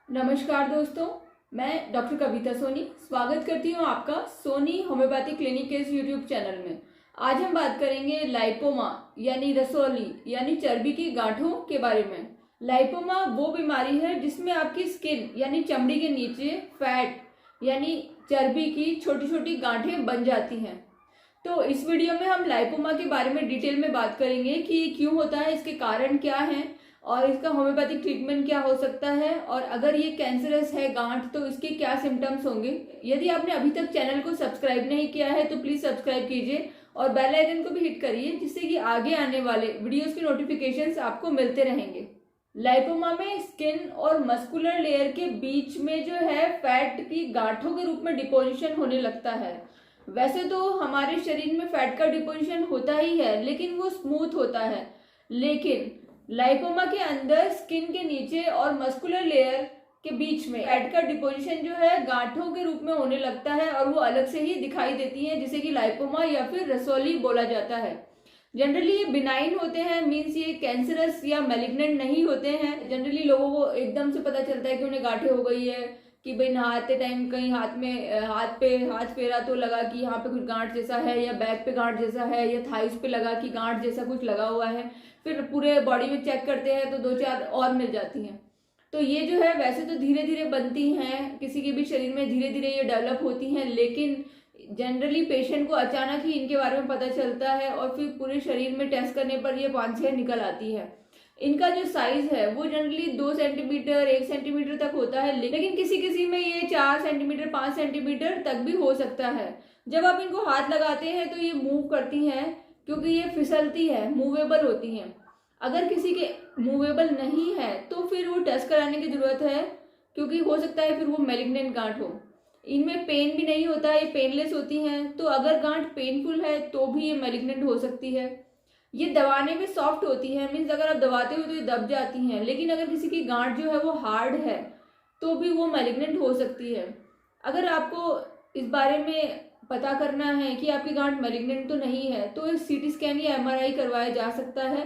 नमस्कार दोस्तों, मैं डॉक्टर कविता सोनी स्वागत करती हूँ आपका सोनी होम्योपैथी क्लिनिक के इस यूट्यूब चैनल में। आज हम बात करेंगे लाइपोमा यानी रसौली यानी चर्बी की गांठों के बारे में। लाइपोमा वो बीमारी है जिसमें आपकी स्किन यानी चमड़ी के नीचे फैट यानी चर्बी की छोटी छोटी गांठें बन जाती हैं। तो इस वीडियो में हम लाइपोमा के बारे में डिटेल में बात करेंगे कि क्यों होता है, इसके कारण क्या हैं और इसका होम्योपैथिक ट्रीटमेंट क्या हो सकता है, और अगर ये कैंसरस है गांठ तो इसके क्या सिम्टम्स होंगे। यदि आपने अभी तक चैनल को सब्सक्राइब नहीं किया है तो प्लीज सब्सक्राइब कीजिए और बेल आइकन को भी हिट करिए, जिससे कि आगे आने वाले वीडियोस के नोटिफिकेशंस आपको मिलते रहेंगे। लाइपोमा में स्किन और मस्कुलर लेयर के बीच में जो है फैट की गांठों के रूप में डिपोजिशन होने लगता है। वैसे तो हमारे शरीर में फैट का डिपोजिशन होता ही है, लेकिन वो स्मूथ होता है। लेकिन लाइपोमा के अंदर स्किन के नीचे और मस्कुलर लेयर के बीच में फैट का डिपोजिशन जो है गांठों के रूप में होने लगता है और वो अलग से ही दिखाई देती है, जिसे कि लाइपोमा या फिर रसौली बोला जाता है। जनरली ये बिनाइन होते हैं, मीन्स ये कैंसरस या मैलिग्नेंट नहीं होते हैं। जनरली लोगों को एकदम से पता चलता है कि उन्हें गांठें हो गई है कि भाई नहाते टाइम कहीं हाथ पे हाथ फेरा तो लगा कि यहाँ पे कुछ गांठ जैसा है, या बैक पे गांठ जैसा है, या थाइस पे लगा कि गांठ जैसा कुछ लगा हुआ है। फिर पूरे बॉडी में चेक करते हैं तो 2-4 और मिल जाती हैं। तो ये जो है वैसे तो धीरे धीरे बनती हैं, किसी के भी शरीर में धीरे धीरे ये डेवलप होती हैं, लेकिन जनरली पेशेंट को अचानक ही इनके बारे में पता चलता है और फिर पूरे शरीर में टेस्ट करने पर ये 5-6 निकल आती है। इनका जो साइज है वो जनरली 2 सेंटीमीटर 1 सेंटीमीटर तक होता है, लेकिन किसी किसी में ये 4 सेंटीमीटर 5 सेंटीमीटर तक भी हो सकता है। जब आप इनको हाथ लगाते हैं तो ये मूव करती हैं, क्योंकि ये फिसलती है, मूवेबल होती हैं। अगर किसी के मूवेबल नहीं है तो फिर वो टेस्ट कराने की जरूरत है, क्योंकि हो सकता है फिर वो मैलिग्नेंट गांठ हो। इनमें पेन भी नहीं होता है, ये पेनलेस होती हैं। तो अगर गांठ पेनफुल है तो भी ये मैलिग्नेंट हो सकती है। ये दबाने में सॉफ्ट होती है, मीन्स अगर आप दबाते हो तो ये दब जाती हैं, लेकिन अगर किसी की गांठ जो है वो हार्ड है तो भी वो मैलिग्नेंट हो सकती है। अगर आपको इस बारे में पता करना है कि आपकी गांठ मैलिग्नेंट तो नहीं है तो एक सीटी स्कैन या एमआरआई करवाया जा सकता है,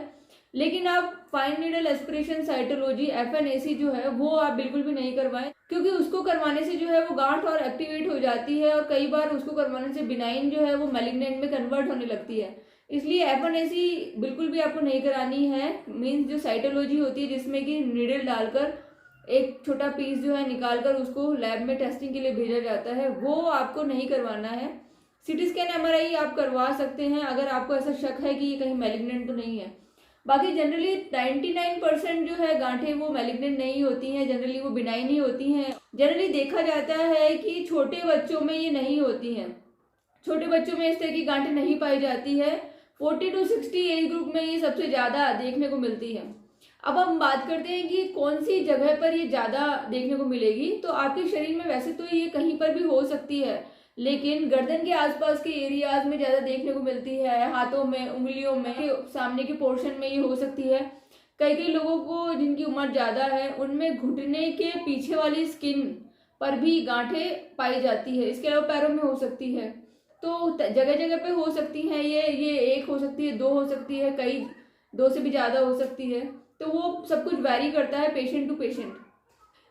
लेकिन आप fine needle aspiration cytology FNAC जो है वो आप बिल्कुल भी नहीं करवाएं, क्योंकि उसको करवाने से जो है वो गांठ और एक्टिवेट हो जाती है और कई बार उसको करवाने से बिनाइन जो है वो मैलिग्नेंट में कन्वर्ट होने लगती है। इसलिए FNAC बिल्कुल भी आपको नहीं करानी है। मीन्स जो साइटोलॉजी होती है जिसमें कि नीडल डालकर एक छोटा पीस जो है निकालकर उसको लैब में टेस्टिंग के लिए भेजा जाता है, वो आपको नहीं करवाना है। सीटी स्कैन एमआरआई आप करवा सकते हैं अगर आपको ऐसा शक है कि ये कहीं मैलिग्नेंट तो नहीं है। बाकी जनरली 99% जो है गांठें वो मैलिग्नेंट नहीं होती हैं, जनरली वो बिनाइन ही होती हैं। जनरली देखा जाता है कि छोटे बच्चों में ये नहीं होती हैं, छोटे बच्चों में इस तरह की गांठें नहीं पाई जाती है। 40 to 60 एज ग्रुप में ये सबसे ज्यादा देखने को मिलती है। अब हम बात करते हैं कि कौन सी जगह पर ये ज्यादा देखने को मिलेगी। तो आपके शरीर में वैसे तो ये कहीं पर भी हो सकती है, लेकिन गर्दन के आसपास के एरियाज में ज्यादा देखने को मिलती है, हाथों में, उंगलियों में, सामने के पोर्शन में ये हो सकती है। कई कई लोगों को जिनकी उम्र ज्यादा है उनमें घुटने के पीछे वाली स्किन पर भी गांठें पाई जाती है। इसके अलावा पैरों में हो सकती है। तो जगह जगह पे हो सकती हैं ये एक हो सकती है, 2 हो सकती है, कई 2 से भी ज्यादा हो सकती है। तो वो सब कुछ वैरी करता है पेशेंट टू पेशेंट।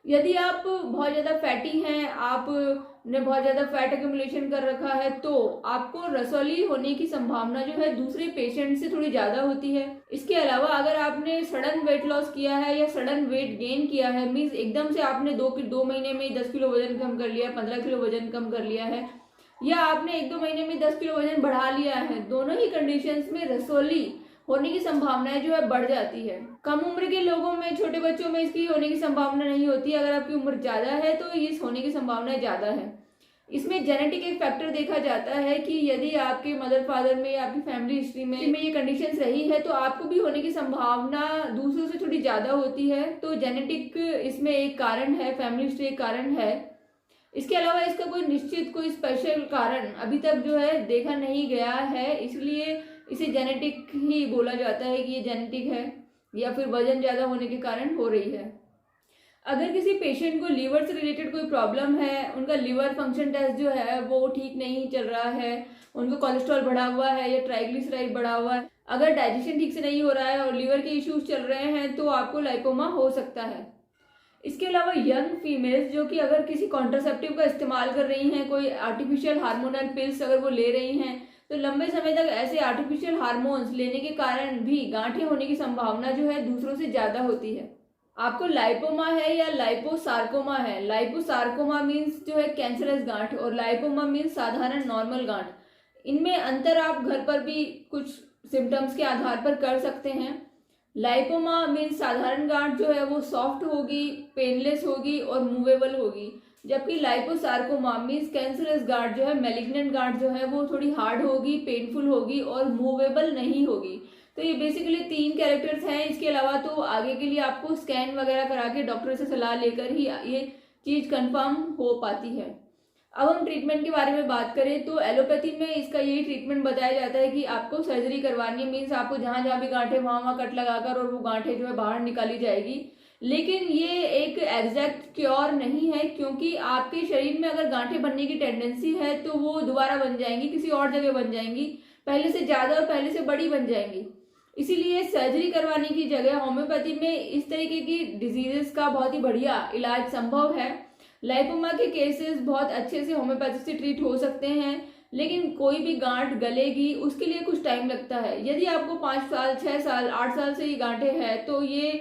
यदि आप बहुत ज़्यादा फैटी हैं, आपने बहुत ज़्यादा फैट एक्यूमुलेशन कर रखा है, तो आपको रसौली होने की संभावना जो है दूसरे पेशेंट से थोड़ी ज़्यादा होती है। इसके अलावा अगर आपने सडन वेट लॉस किया है या सडन वेट गेन किया है, मीन्स एकदम से आपने 2 महीने में 10 किलो वजन कम कर लिया, 15 किलो वजन कम कर लिया है, या आपने 1-2 महीने में 10 किलो वजन बढ़ा लिया है, दोनों ही कंडीशंस में रसौली होने की संभावनाएं जो है बढ़ जाती है। कम उम्र के लोगों में, छोटे बच्चों में इसकी होने की संभावना नहीं होती। अगर आपकी उम्र ज्यादा है तो इस होने की संभावना ज्यादा है। इसमें जेनेटिक एक फैक्टर देखा जाता है कि यदि आपके मदर फादर में या आपकी फैमिली हिस्ट्री में ये कंडीशंस रही है तो आपको भी होने की संभावना दूसरों से थोड़ी ज्यादा होती है। तो जेनेटिक इसमें एक कारण है, फैमिली हिस्ट्री एक कारण है। इसके अलावा इसका कोई निश्चित कोई स्पेशल कारण अभी तक जो है देखा नहीं गया है, इसलिए इसे जेनेटिक ही बोला जाता है कि ये जेनेटिक है या फिर वजन ज्यादा होने के कारण हो रही है। अगर किसी पेशेंट को लीवर से रिलेटेड कोई प्रॉब्लम है, उनका लीवर फंक्शन टेस्ट जो है वो ठीक नहीं चल रहा है, उनको कोलेस्ट्रॉल बढ़ा हुआ है या ट्राइग्लिसराइड बढ़ा हुआ है, अगर डाइजेशन ठीक से नहीं हो रहा है और लीवर के इश्यूज चल रहे हैं, तो आपको लाइपोमा हो सकता है। इसके अलावा यंग फीमेल्स जो कि अगर किसी कॉन्ट्रासेप्टिव का इस्तेमाल कर रही हैं, कोई आर्टिफिशियल हार्मोनल पिल्स अगर वो ले रही हैं, तो लंबे समय तक ऐसे आर्टिफिशियल हार्मोन्स लेने के कारण भी गांठें होने की संभावना जो है दूसरों से ज़्यादा होती है। आपको लाइपोमा है या लाइपोसार्कोमा है। लाइपोसार्कोमा मीन्स जो है कैंसरस गांठ और लाइपोमा मीन्स साधारण नॉर्मल गांठ। इनमें अंतर आप घर पर भी कुछ सिम्टम्स के आधार पर कर सकते हैं। लाइपोमा मीन्स साधारण गांठ जो है वो सॉफ्ट होगी, पेनलेस होगी और मूवेबल होगी, जबकि लाइपोसार्कोमा मीन्स कैंसरस गांठ जो है, मैलिग्नेंट गांठ जो है वो थोड़ी हार्ड होगी, पेनफुल होगी और मूवेबल नहीं होगी। तो ये बेसिकली 3 कैरेक्टर्स हैं। इसके अलावा तो आगे के लिए आपको स्कैन वगैरह करा के डॉक्टर से सलाह लेकर ही ये चीज़ कंफर्म हो पाती है। अब हम ट्रीटमेंट के बारे में बात करें तो एलोपैथी में इसका यही ट्रीटमेंट बताया जाता है कि आपको सर्जरी करवानी है, मीन्स आपको जहाँ जहाँ भी गांठें वहाँ कट लगाकर और वो गांठें जो है बाहर निकाली जाएगी। लेकिन ये एक एग्जैक्ट क्योर नहीं है, क्योंकि आपके शरीर में अगर गांठें बनने की टेंडेंसी है तो वो दोबारा बन जाएंगी, किसी और जगह बन जाएंगी, पहले से ज़्यादा और पहले से बड़ी बन जाएंगी। इसीलिए सर्जरी करवाने की जगह होम्योपैथी में इस तरीके की डिजीजेस का बहुत ही बढ़िया इलाज संभव है। लाइपोमा के केसेस बहुत अच्छे से होम्योपैथी से ट्रीट हो सकते हैं, लेकिन कोई भी गांठ गलेगी उसके लिए कुछ टाइम लगता है। यदि आपको 5 साल, 6 साल, 8 साल से ये गांठें हैं तो ये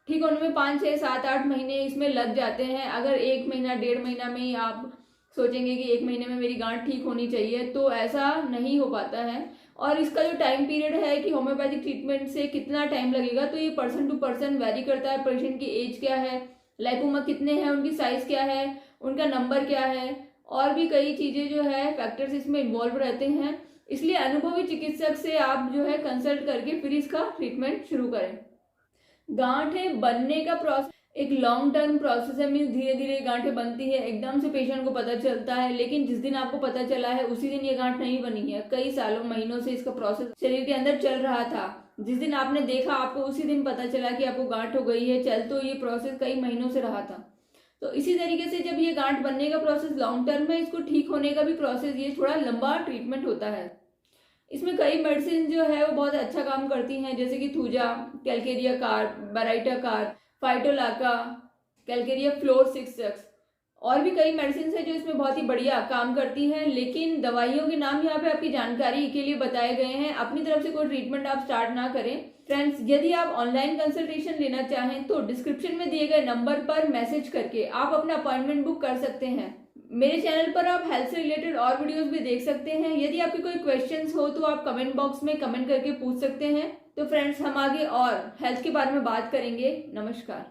ठीक होने में 5, 6, 7, 8 महीने इसमें लग जाते हैं। अगर 1 महीना, 1.5 महीना में ही आप सोचेंगे कि 1 महीने में मेरी गांठ ठीक होनी चाहिए, तो ऐसा नहीं हो पाता है। और इसका जो टाइम पीरियड है कि होम्योपैथिक ट्रीटमेंट से कितना टाइम लगेगा, तो ये पर्सन टू पर्सन वेरी करता है। पेशेंट की एज क्या है, लाइपोमा कितने हैं, उनकी साइज क्या है, उनका नंबर क्या है, और भी कई चीज़ें जो है फैक्टर्स इसमें इन्वॉल्व रहते हैं। इसलिए अनुभवी चिकित्सक से आप जो है कंसल्ट करके फिर इसका ट्रीटमेंट शुरू करें। गांठें बनने का प्रोसेस एक लॉन्ग टर्म प्रोसेस है, मीन्स धीरे धीरे गांठें बनती है, एकदम से पेशेंट को पता चलता है, लेकिन जिस दिन आपको पता चला है उसी दिन ये गांठ नहीं बनी है। कई सालों, महीनों से इसका प्रोसेस शरीर के अंदर चल रहा था। जिस दिन आपने देखा आपको उसी दिन पता चला कि आपको गांठ हो गई है, चल तो ये प्रोसेस कई महीनों से रहा था। तो इसी तरीके से जब ये गांठ बनने का प्रोसेस लॉन्ग टर्म है, इसको ठीक होने का भी प्रोसेस ये थोड़ा लंबा ट्रीटमेंट होता है। इसमें कई मेडिसिन जो है वो बहुत अच्छा काम करती हैं, जैसे कि thuja, calcarea carb, baryta carb, phytolacca, calcarea fluor 6 और भी कई मेडिसिन है जो इसमें बहुत ही बढ़िया काम करती हैं। लेकिन दवाइयों के नाम यहाँ पे आपकी जानकारी के लिए बताए गए हैं, अपनी तरफ से कोई ट्रीटमेंट आप स्टार्ट ना करें। फ्रेंड्स, यदि आप ऑनलाइन कंसल्टेशन लेना चाहें तो डिस्क्रिप्शन में दिए गए नंबर पर मैसेज करके आप अपना अपॉइंटमेंट बुक कर सकते हैं। मेरे चैनल पर आप हेल्थ से रिलेटेड और वीडियोस भी देख सकते हैं। यदि आपके कोई क्वेश्चंस हो तो आप कमेंट बॉक्स में कमेंट करके पूछ सकते हैं। तो फ्रेंड्स, हम आगे और हेल्थ के बारे में बात करेंगे। नमस्कार।